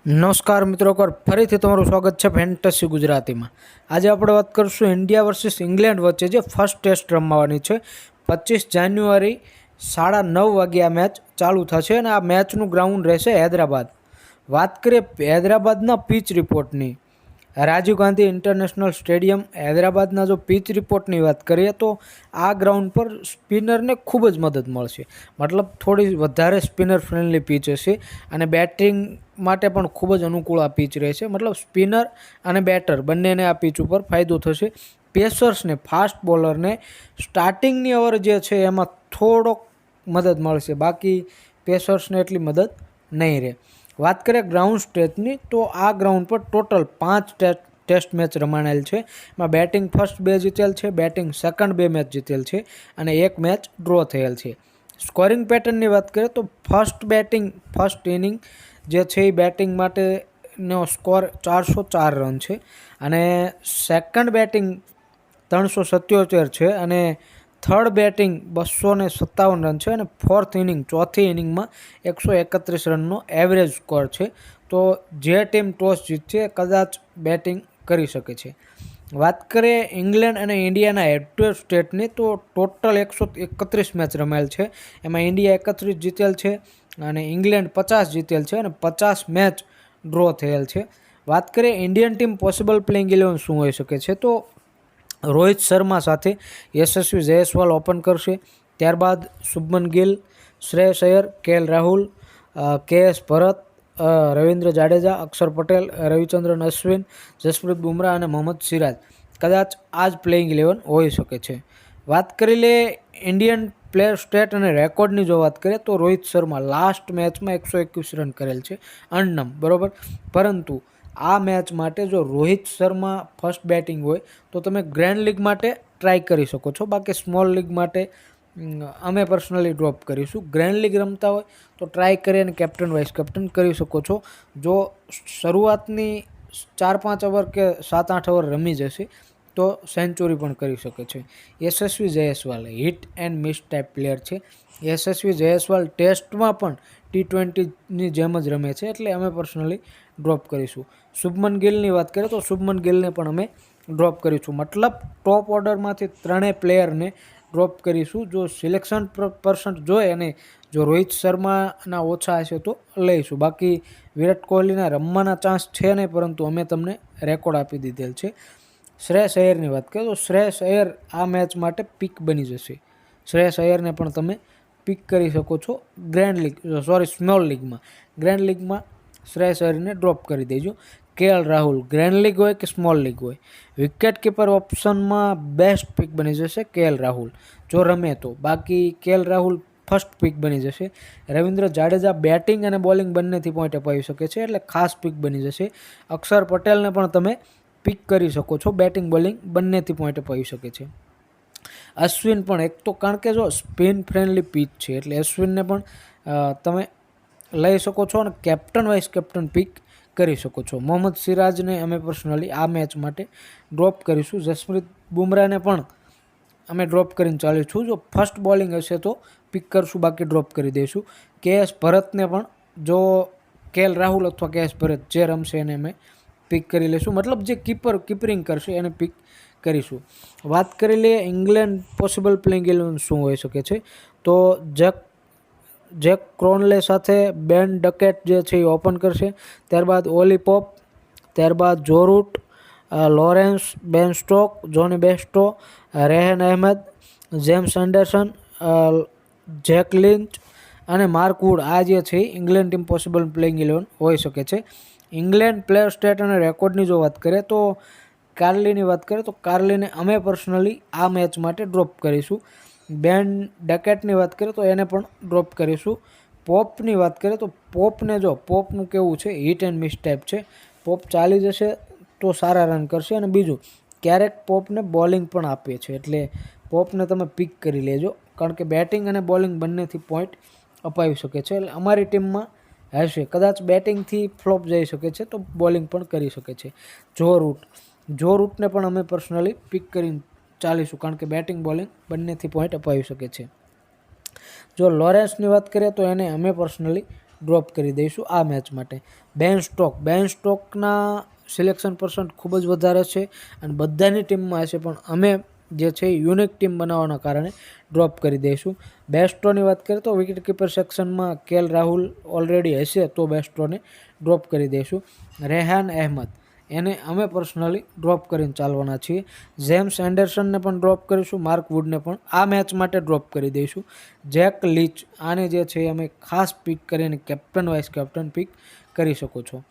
નમસ્કાર મિત્રો, પર ફરીથી તમારું સ્વાગત છે ફેન્ટસી ગુજરાતીમાં। આજે આપણે વાત કરીશું ઇન્ડિયા વર્સિસ ઇંગ્લેન્ડ વચ્ચે જે ફર્સ્ટ ટેસ્ટ રમવાની છે। 25 જાન્યુઆરી 9:30 વાગે આ મેચ ચાલુ થશે અને આ મેચનું ગ્રાઉન્ડ રહેશે હૈદરાબાદ। વાત કરીએ હૈદરાબાદના પિચ રિપોર્ટની, રાજીવ ગાંધી ઇન્ટરનેશનલ સ્ટેડિયમ હૈદરાબાદના જો પિચ રિપોર્ટની વાત કરીએ તો આ ગ્રાઉન્ડ પર સ્પિનરને ખૂબ જ મદદ મળશે, મતલબ થોડી વધારે સ્પિનર ફ્રેન્ડલી પિચ હશે અને બેટિંગ માટે પણ ખૂબ જ અનુકૂળ આ પિચ રહેશે। મતલબ સ્પિનર અને બેટર બંનેને આ પિચ ઉપર ફાયદો થશે। પેસર્સને, ફાસ્ટ બોલરને સ્ટાર્ટિંગની ઓવર જે છે એમાં થોડોક મદદ મળશે, બાકી પેસર્સને એટલી મદદ નહીં રહે। વાત કરીએ ગ્રાઉન્ડ સ્ટેટની તો આ ગ્રાઉન્ડ પર ટોટલ 5 ટેસ્ટ મેચ રમાયેલ છે। એમાં બેટિંગ ફર્સ્ટ 2 જીતેલ છે, બેટિંગ સેકન્ડ 2 મેચ જીતેલ છે અને 1 મેચ ડ્રો થયેલ છે। સ્કોરિંગ પેટર્નની વાત કરીએ તો ફર્સ્ટ ઇનિંગ જે છે એ બેટિંગ માટેનો સ્કોર 404 રન છે અને સેકન્ડ બેટિંગ 377 છે અને થર્ડ બેટિંગ 257 રન છે અને ફોર્થ ઇનિંગ ચોથી ઇનિંગમાં 131 રનનો એવરેજ સ્કોર છે। તો જે ટીમ ટોસ જીતશે કદાચ બેટિંગ કરી શકે છે। વાત કરીએ ઇંગ્લેન્ડ અને ઇન્ડિયાના હેડ ટુ હેડ સ્ટેટની તો ટોટલ 131 મેચ રમાયેલ છે। એમાં ઇન્ડિયા 31 જીતેલ છે અને ઇંગ્લેન્ડ 50 જીતેલ છે અને 50 મેચ ડ્રો થયેલ છે। વાત કરીએ ઇન્ડિયન ટીમ પોસિબલ પ્લેઇંગ 11 શું હોઈ શકે છે તો રોહિત શર્મા સાથે યશસ્વી જયસ્વાલ ઓપન કરશે, ત્યારબાદ શુભમન ગિલ, શ્રેયસ અય્યર, કેએલ રાહુલ, કેએસ ભરત, રવિન્દ્ર જાડેજા, અક્ષર પટેલ, રવિચંદ્રન અશ્વિન, જસપ્રીત બુમરાહ અને મોહમ્મદ સિરાજ કદાચ આ જ પ્લેઇંગ 11 હોઈ શકે છે। વાત કરી લે ઇન્ડિયન પ્લેયર સ્ટેટ અને રેકોર્ડની જો વાત કરીએ તો રોહિત શર્મા લાસ્ટ મેચમાં 121 રન કરેલ છે અનનમ, બરાબર। પરંતુ આ મેચ માટે જો રોહિત શર્મા ફર્સ્ટ બેટિંગ હોય તો તમે ગ્રેન્ડ લીગ માટે ટ્રાય કરી શકો છો, બાકી સ્મોલ લીગ માટે અમે પર્સનલી ડ્રોપ કરીશું। ગ્રેન્ડ લીગ રમતા હોય તો ટ્રાય કરી અને કેપ્ટન વાઇસ કેપ્ટન કરી શકો છો। જો શરૂઆતની 4-5 ઓવર કે 7-8 ઓવર રમી જશે તો સેન્ચુરી પણ કરી શકે છે। Yashasvi Jaiswal hit and miss type player છે। યશસ્વી જયસ્વાલ ટેસ્ટમાં પણ T20ની જેમ જ રમે છે, એટલે અમે પર્સનલી ડ્રોપ કરીશું। શુભમન ગિલની વાત કરીએ તો શુભમન ગિલને પણ અમે ડ્રોપ કરીશું, મતલબ ટોપ ઓર્ડરમાંથી ત્રણેય પ્લેયરને ડ્રોપ કરીશું। જો સિલેક્શન પર્સન્ટ જોઈએ અને જો રોહિત શર્માના ઓછા હશે તો લઈશું, બાકી વિરાટ કોહલીના રમવાના ચાન્સ છે નહીં, પરંતુ અમે તમને રેકોર્ડ આપી દીધેલ છે। શ્રેયસ અય્યરની વાત કરીએ તો શ્રેયસ અય્યર આ મેચ માટે પિક બની જશે। શ્રેયસ અય્યરને પણ તમે પિક કરી શકો છો સ્મોલ લીગમાં। ગ્રેન્ડ લીગમાં શ્રેયસ અય્યરને ડ્રોપ કરી દેજો। કેએલ રાહુલ ગ્રેન્ડ લીગ હોય કે સ્મોલ લીગ હોય, વિકેટ કીપર ઓપ્શનમાં બેસ્ટ પિક બની જશે કેએલ રાહુલ જો રમે તો, બાકી કેએલ રાહુલ ફર્સ્ટ પિક બની જશે। રવિન્દ્ર જાડેજા બેટિંગ અને બોલિંગ બંનેથી પોઈન્ટ અપાવી શકે છે, એટલે ખાસ પિક બની જશે। અક્ષર પટેલને પણ તમે પિક કરી શકો છો, બેટિંગ બોલિંગ બંનેથી પોઈન્ટ અપાવી શકે છે। અશ્વિન પણ એક તો કારણ કે જો સ્પિન ફ્રેન્ડલી પિચ છે એટલે અશ્વિનને પણ તમે લઈ શકો છો અને કેપ્ટન વાઇસ કેપ્ટન પિક કરી શકો છો। મોહમ્મદ સિરાજને અમે પર્સનલી આ મેચ માટે ડ્રોપ કરીશું। જસપ્રીત બુમરાહને પણ અમે ડ્રોપ કરીને ચાલીશું, જો ફર્સ્ટ બોલિંગ હશે તો પિક કરશું, બાકી ડ્રોપ કરી દઈશું। કેએસ ભરતને પણ જો કેએલ રાહુલ અથવા કેએસ ભરત જે રમશે એને અમે પિક કરી લઈશું, મતલબ જે કીપરિંગ કરશે એને પિક કરીશું। વાત કરી લઈએ ઇંગ્લેન્ડ પોસિબલ પ્લેઇંગ 11 શું હોઈ શકે છે તો જેક ક્રોનલે સાથે બેન ડકેટ જે છે એ ઓપન કરશે, ત્યારબાદ ઓલી પોપ, ત્યારબાદ જો રૂટ, લોરેન્સ, બેન સ્ટોક, જોની બેસ્ટો, રેહેન Ahmed, James Anderson, Jack Lynch અને માર્ક વુડ આ જે છે ઇંગ્લેન્ડ ટીમ પોસિબલ પ્લેઇંગ 11 હોઈ શકે છે। ઇંગ્લેન્ડ પ્લેયર સ્ટેટ અને રેકોર્ડની જો વાત કરીએ તો કાર્લીની વાત કરીએ તો કાર્લીને અમે પર્સનલી આ મેચ માટે ડ્રોપ કરીશું। બેન ડકેટની વાત કરીએ તો એને પણ ડ્રોપ કરીશું। પોપની વાત કરીએ તો પોપનું કેવું છે હિટ એન્ડ મિસ ટાઈપ છે, પોપ ચાલી જશે તો સારા રન કરશે અને બીજું ક્યારેક પોપને બોલિંગ પણ આપીએ છે, એટલે પોપને તમે પિક કરી લેજો, કારણ કે બેટિંગ અને બોલિંગ બંનેથી પોઈન્ટ અપાવી શકે છે। એટલે અમારી ટીમમાં હશે, કદાચ બેટિંગથી ફ્લોપ જઈ શકે છે તો બોલિંગ પણ કરી શકે છે। જો રૂટને પણ અમે પર્સનલી પિક કરીને ચાલીશું, કારણ કે બેટિંગ બોલિંગ બંનેથી પોઈન્ટ અપાવી શકે છે। જો લોરેન્સની વાત કરીએ તો એને અમે પર્સનલી ડ્રોપ કરી દઈશું આ મેચ માટે. બેન સ્ટોકના સિલેક્શન પર્સન્ટ ખૂબ જ વધારે છે અને બધાની ટીમમાં હશે, પણ અમે જે છે યુનિક ટીમ બનાવવાના કારણે ડ્રોપ કરી દઈશું. બેસ્ટોની વાત કરીએ તો વિકેટ કીપર સેક્શનમાં કેએલ રાહુલ ઓલરેડી હશે તો બેસ્ટોને ડ્રોપ કરી દઈશું. રેહાન અહેમદ એને અમે પર્સનલી ડ્રોપ કરીને ચાલવાના છીએ. જેમ્સ એન્ડરસનને પણ ડ્રોપ કરીશું. માર્ક વુડને પણ આ મેચ માટે ડ્રોપ કરી દઈશું. જેક લીચ આને જે છે અમે ખાસ પિક કરીને કેપ્ટન વાઇસ કેપ્ટન પિક કરી શકો છો.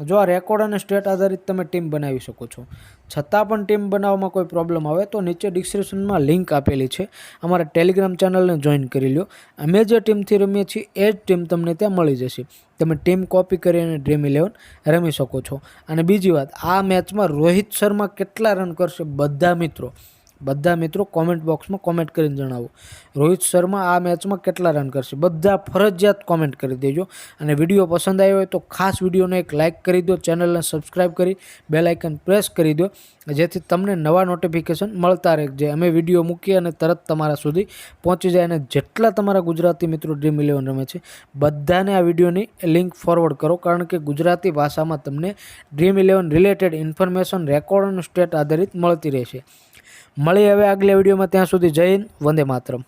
જો આ રેકોર્ડ અને સ્ટેટ આધારિત તમે ટીમ બનાવી શકો છો. છતાં પણ ટીમ બનાવવામાં કોઈ પ્રોબ્લેમ આવે તો નીચે ડિસ્ક્રિપ્શનમાં લિંક આપેલી છે, અમારા ટેલિગ્રામ ચેનલને જોઈન કરી લો. અમે જે ટીમથી રમીએ છીએ એ જ ટીમ તમને ત્યાં મળી જશે. તમે ટીમ કોપી કરીને ડ્રીમ 11 રમી શકો છો. અને બીજી વાત, આ મેચમાં રોહિત શર્મા કેટલા રન કરશે બધા મિત્રો કોમેન્ટ બોક્સમાં કોમેન્ટ કરીને જણાવો. રોહિત શર્મા આ મેચમાં કેટલા રન કરશે બધા ફરજિયાત કોમેન્ટ કરી દેજો. અને વિડીયો પસંદ આવ્યો હોય તો ખાસ વિડીયોને એક લાઇક કરી દો, ચેનલને સબસ્ક્રાઈબ કરી બેલ આઇકન પ્રેસ કરી દો, જેથી તમને નવા નોટિફિકેશન મળતા રહે. જે અમે વિડીયો મૂકીએ અને તરત તમારા સુધી પહોંચી જાય. અને જેટલા તમારા ગુજરાતી મિત્રો ડ્રીમ 11 રમે છે બધાને આ વિડીયોની લિંક ફોરવર્ડ કરો, કારણ કે ગુજરાતી ભાષામાં તમને ડ્રીમ 11 રિલેટેડ ઇન્ફોર્મેશન રેકોર્ડ અને સ્ટેટ આધારિત મળતી રહેશે. મળીએ હવે આગલા વિડીયોમાં. ત્યાં સુધી જય હિન્દ, વંદે માતરમ.